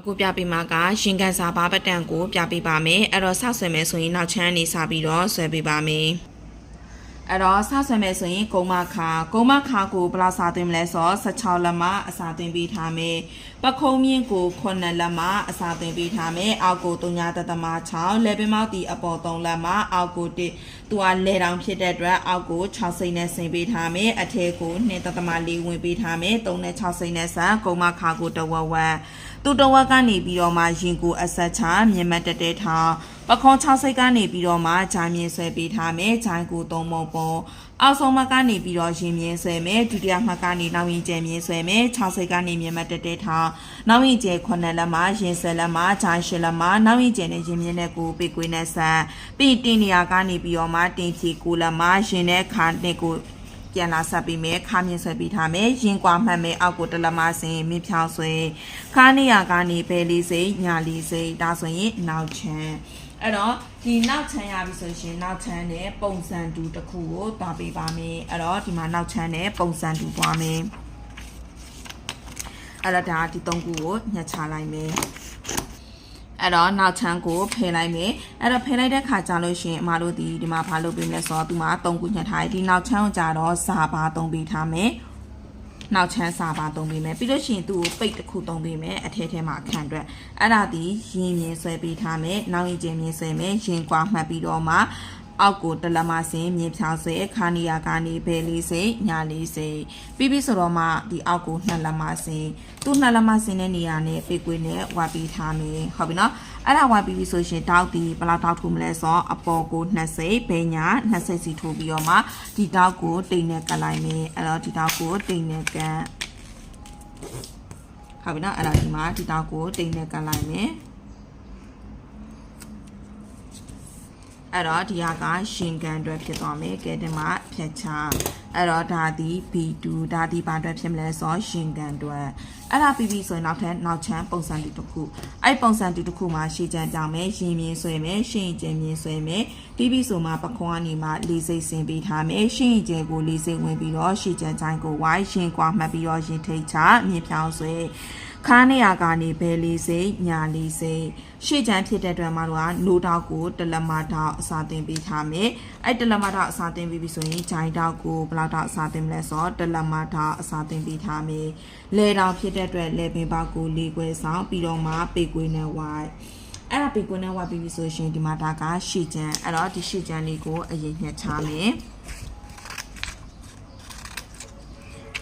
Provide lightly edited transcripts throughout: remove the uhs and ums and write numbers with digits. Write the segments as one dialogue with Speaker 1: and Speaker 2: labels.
Speaker 1: အခုပြပေးမှာကရှင်ကန်စာဘာပတ်တန်ကိုပြပေးပါမယ်အဲ့တော့ဆောက်ဆွဲမယ်ဆိုရင်နောက်ချမ်းနေစပြီးတော့ဆွဲပေးပါမယ်အဲ့တော့ဆောက်ဆွဲမယ်ဆိုရင်ကုန်းမခါကိုဘယ်လောက်စာသွင်းမလဲဆိုတော့16လက်မအစာသွင်းပေးထားမယ်ပခုံးမြင့်ကို9လက်မအစာသွင်းပေးထားမယ်အောက်ကို3.6လက်ပင်မောက်တီအပေါ်3လက်မအောက်ကို1သူကလဲတောင်ဖြစ်တဲ့အတွက်အောက်ကို6စိမ့်နဲ့ဆင်ပေးထားမယ်အထက်ကို2.4ဝင်ပေးထားမယ်3နဲ့6စိမ့်နဲ့ဆန်ကုန်းမခါကိုတဝက်ဝက်သူတဝက်ကနေပြီးတော့မှရင်ကိုအဆက်ချမြင်မတက်တဲ့ထောင်ပခုံး6စိတ်ကနေပြီးတော့မှဂျိုင်းမြင်ဆွဲပေးထားမယ်ဂျိုင်းကို3ပုံပုံအောက်ဆုံးမှကနေပြီးတော့ရင်မြင်ဆွဲမယ်ဒုတိယမှကနေနောက်ရင်ကျဲမြင်ဆွဲမယ်6စိတ်ကနေမြင်မတက်တဲ့ထောင်နောက်ရင်ကျဲ9လက်မှရင်ဆွဲလက်မှဂျိုင်း10လက်မှနောက်ရင်ကျဲနဲ့ရင်မြင်နဲ့ကိုပေကွေးနဲ့ဆန်ပြီးတင်းနေရာကနေပြီးတော့မှတင်းချီ9လက်မှရင်နဲ့ခါနဲ့ကိုပြန်လာဆက်ပြီးမယ်ခါမြင့်ဆွဲပြီးထားမယ်ရင်ကွာမှတ်မယ်အောက်ကိုတလမစင်မြင့်ဖြောင်းဆွဲခါနေရကနေဘဲလေးစိညာလေးစိဒါဆိုရင်နောက်ချမ်းအဲ့တော့ဒီနောက်ချမ်းရပြီဆိုရင်နောက်ချမ်းနဲ့ပုံစံတူတစ်ခုကိုတွားပေးပါမယ်အဲ့တော့ဒီမှာနောက်ချမ်းနဲ့ပုံစံတူတွားမယ်အဲ့တော့ဒါဒီ၃ခုကိုညှက်ချလိုက်မယ်အဲ့တော့နောက်ချမ်းကိုဖယ်လိုက်မယ်အဲ့တော့ဖယ်လိုက်တဲ့ခါကျလို့ရှိရင်အမတို့ဒီမှာဘာလုပ်ပေးမလဲဆိုတော့ဒီမှာ3ခုညှက်ထားတယ်ဒီနောက်ချမ်းကိုကြတော့စာပါ3ပေးထားမယ်နောက်ချမ်းစာပါ3ပေးမယ်ပြီးလို့ရှိရင်သူ့ကိုပိတ်တစ်ခု3ပေးမယ်အထက်ထဲမှာအခန့်အတွက်အဲ့ဒါဒီရင်မြင်ဆွဲပေးထားမယ်နောက်ရင်ကျင်းမြင်ဆွဲမယ်ရင်ကွာမှတ်ပြီးတော့မှအောက်ကိုတလမစင်မြင်ဖြောင်းဆွဲခါနီယာကနေဘဲလေးစိညာလေးစိပြီးပြီဆိုတော့မှဒီအောက်ကို2လက်မစင်သူ့2လက်မစင်တဲ့နေရာနဲ့ပေကွေးနဲ့ဝါပြီးထားမယ်ဟုတ်ပြီနော်အဲ့ဒါဝါပြီးပြီဆိုရှင်တောက်ဒီဘလောက်တောက်ထိုးမလဲဆိုတော့အပေါ်ကို2စိဘဲညာ2စိစီထိုးပြီးတော့မှဒီတောက်ကိုတိမ်နဲ့ကတ်လိုက်မယ်အဲ့တော့ဒီတောက်ကိုတိမ်နဲ့ကတ်ဟုတ်ပြီနော်အဲ့ဒါဒီမှာဒီတောက်ကိုတိမ်နဲ့ကတ်လိုက်မယ်အဲ့တော့ဒီဟာကရှင်ကန်အတွက်ဖြစ်သွားမယ်ကဲဒီမှာဖြတ်ချအဲ့တော့ဒါဒီ B2 ဒါဒီဘာအတွက်ဖြစ်မလဲဆိုတော့ရှင်ကန်အတွက်အဲ့ဒါပြီးပြီဆိုရင်နောက်ချမ်းပုံစံတူတစ်ခုအဲ့ပုံစံတူတစ်ခုမှာရှေ့ချမ်းကြောင်မယ်ရင်မြင်ဆွဲမယ်ရှင်းကျင်မြင်ဆွဲမယ်ပြီးပြီဆိုမှပခုံးကနေမှလေးစိတ်ဆင်ပေးထားမယ်ရှင်းကျင်ကိုလေးစိတ်ဝင်ပြီးတော့ရှေ့ချမ်းချိုင်းကိုဝိုင်းရှင်ကွာမှတ်ပြီးတော့ရင်ထိတ်ချမြင်ဖြောင်းဆွဲခါနေရကနေဘဲလေးစိညာလေးစိရှေ့ချမ်းဖြစ်တဲ့အတွက်မှာတော့နိုးတောက်ကိုတလက်မတောက်အစာတင်ပေးထားမယ်အဲ့တလက်မတောက်အစာတင်ပြီးပြီဆိုရင်ဂျိုင်းတောက်ကိုဘယ်လောက်တောက်အစာတင်မလဲဆိုတော့တလက်မတောက်အစာတင်ပေးထားမယ်လဲတောက်ဖြစ်တဲ့အတွက်လဲပင်ပေါက်ကို၄ခွဲဆောင်ပြီးတော့မှပေကွေးနဲ့ဝိုင်းအဲ့ဒါပေကွေးနဲ့ဝိုင်းပြီးပြီဆိုရင်ဒီမှာဒါကရှေ့ချမ်းအဲ့တော့ဒီရှေ့ချမ်းလေးကိုအရင်ညှက်ချမယ်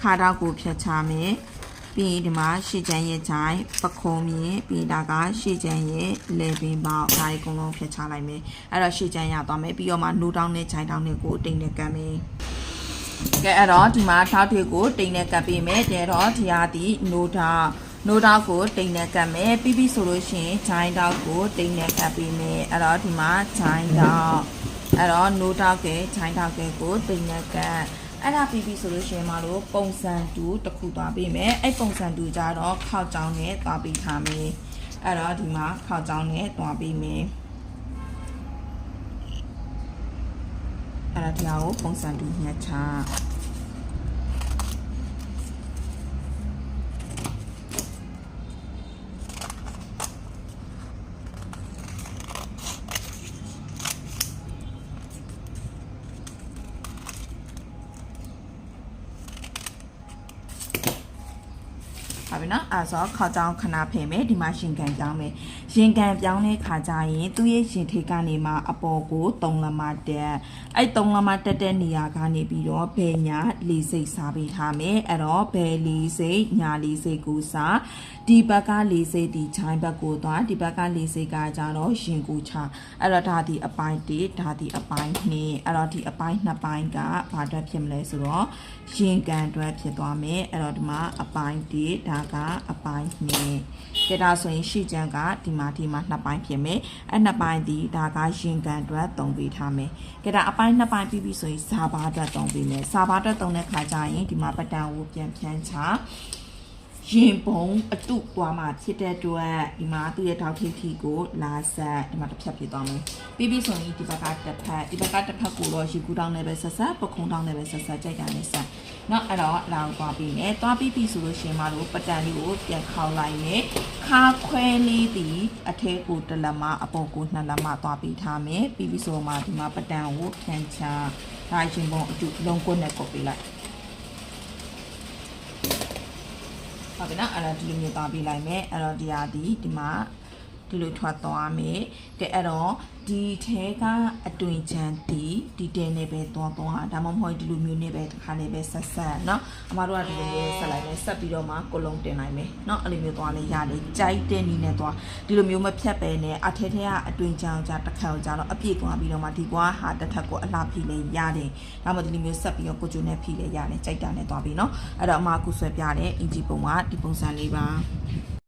Speaker 1: ခါတောက်ကိုဖြတ်ချမယ်ပြီးဒီမှာရှေ့ချမ်းရဲ့ဂျိုင်းပခုံးမြင်ပြီးဒါကရှေ့ချမ်းရဲ့လေပင်ပေါက်ဒါတွေအကုန်လုံးဖြတ်ချလိုက်မယ်အဲ့တော့ရှေ့ချမ်းရသွားမယ်ပြီးတော့မှနိုးတောင်းနဲ့ဂျိုင်းတောင်းနဲ့ကိုတိမ်နဲ့ကပ်မယ်ကဲအဲ့တော့ဒီမှာထောက်တွေကိုတိမ်နဲ့ကပ်ပေးမယ်တဲ့တော့ဒီဟာဒီနိုးတောင်းကိုတိမ်နဲ့ကပ်မယ်ပြီးပြီဆိုလို့ရှိရင်ဂျိုင်းတောင်းကိုတိမ်နဲ့ကပ်ပေးမယ်အဲ့တော့ဒီမှာဂျိုင်းတောင်းအဲ့တော့နိုးတောင်းကဂျိုင်းတောင်းကိုတိမ်နဲ့ကပ်အဲ့ဒါပြီးပြီဆိုလို့ရှိရင်မလို့ပုံစံတူတစ်ခုသွားပေးမယ်အဲ့ပုံစံတူကြတော့ခေါက်ကြောင်းနဲ့သွားပေးထားမယ်အဲ့တော့ဒီမှာခေါက်ကြောင်းနဲ့သွားပေးမယ်အဲ့ဒါဒီဟာကိုပုံစံတူညှက်ချဟုတ်ပြီနော်အဲ့ဆိုခေါက်ကြောင်းခဏဖယ်မယ်ဒီမှာရှင်ကန်ပြောင်းမယ်ရင်ကန်ပြောင်းတဲ့ခါကျရင်သူ့ရဲ့ရင်ထိတ်ကနေမှအပေါ်ကို3လက်မတက်အဲ့3လက်မတက်တဲ့နေရာကနေပြီးတော့ဘယ်ညာလေးစိတ်စားပေးထားမယ်အဲ့တော့ဘယ်လေးစိတ်ညာလေးစိတ်ကိုစားဒီဘက်ကလေးစိတ်ဒီချိုင်းဘက်ကိုသွားဒီဘက်ကလေးစိတ်ကကြတော့ရင်ကိုချအဲ့တော့ဒါဒီအပိုင်း1ဒါဒီအပိုင်း2အဲ့တော့ဒီအပိုင်း2ပိုင်းကဘာအတွက်ဖြစ်မလဲဆိုတော့ရင်ကန်အတွက်ဖြစ်သွားမယ်အဲ့တော့ဒီမှာအပိုင်း1ဒါကအပိုင်း2ကဲဒါဆိုရင်ရှေ့ချမ်းကဒီမှာ2ပိုင်းဖြစ်မယ်အဲ့2ပိုင်းဒီဒါကရင်ကန်အတွက်3ပေးထားမယ်ကဲဒါအပိုင်း2ပိုင်းပြီးပြီဆိုရင်စာဘာအတွက်3ပေးမယ်စာဘာအတွက်3တဲ့ခါကျရင်ဒီမှာပတန်ကိုပြန်ဖြန်းချရင်ပုံအတုပွားမှာဖြစ်တဲ့အတွက်ဒီမှာသူ့ရဲ့ထောက်ထိပ်ထီကိုလာဆက်ဒီမှာတစ်ဖြတ်ဖြစ်သွားမယ်ပြီးပြီဆိုရင်ဒီဘက်ကတစ်ဖက်ကိုတော့ရေကူးတောင်းနဲ့ပဲဆက်ဆက်ပခုံးတောင်းနဲ့ပဲဆက်ဆက်ကြိုက်တာနဲ့ဆက် နော်အဲ့တော့အလားသွားပြီးမယ်သွားပြီးပြီဆိုလို့ရှင်မတို့ပတန်လေးကိုပြန်ခေါက်လိုက်မယ်ခါခွဲလေးဒီအထဲကိုတစ်လက်မအပေါ်ကိုနှစ်လက်မသွားပြီးထားမယ်ပြီးပြီဆိုမှဒီမှာပတန်ကိုဖြန်းချဒါချင်းပုံအတူလုံးကွနဲ့ကုတ်ပေးလိုက်ဟုတ်ပြီနော်အဲ့တော့ဒီလိုမျိုးသွားပြီးလိုက်မယ်အဲ့တော့ဒီဟာဒီမှာဒီလိုထွက်သွားမယ်ကဲအဲ့တော့ဒီထဲကအတွင်ချမ်းဒီတဲနဲ့ပဲသွားဒါမှမဟုတ်ဒီလိုမျိုးနဲ့ပဲတစ်ခါနဲ့ပဲဆက်เนาะအမတို့ကဒီလိုမျိုးဆက်လိုက်မယ်ဆက်ပြီးတော့မှကိုလုံးတင်လိုက်မယ်เนาะအဲ့လိုမျိုးသွားလဲရတယ်ကြိုက်တဲ့နီးနဲ့သွားဒီလိုမျိုးမဖြတ်ပဲနဲ့အထဲထဲကအတွင်ချမ်းကြတစ်ခါကြတော့အပြည့်သွားပြီးတော့မှဒီကွာဟာတစ်ထပ်ကိုအလှဖိလဲရတယ်ဒါမှမဟုတ်ဒီလိုမျိုးဆက်ပြီးတော့ကိုကျိုးနဲ့ဖိလဲရတယ်ကြိုက်တာနဲ့သွားပြီးเนาะအဲ့တော့အမကူဆွဲပြတဲ့အင်ဂျီပုံကဒီပုံစံလေးပါ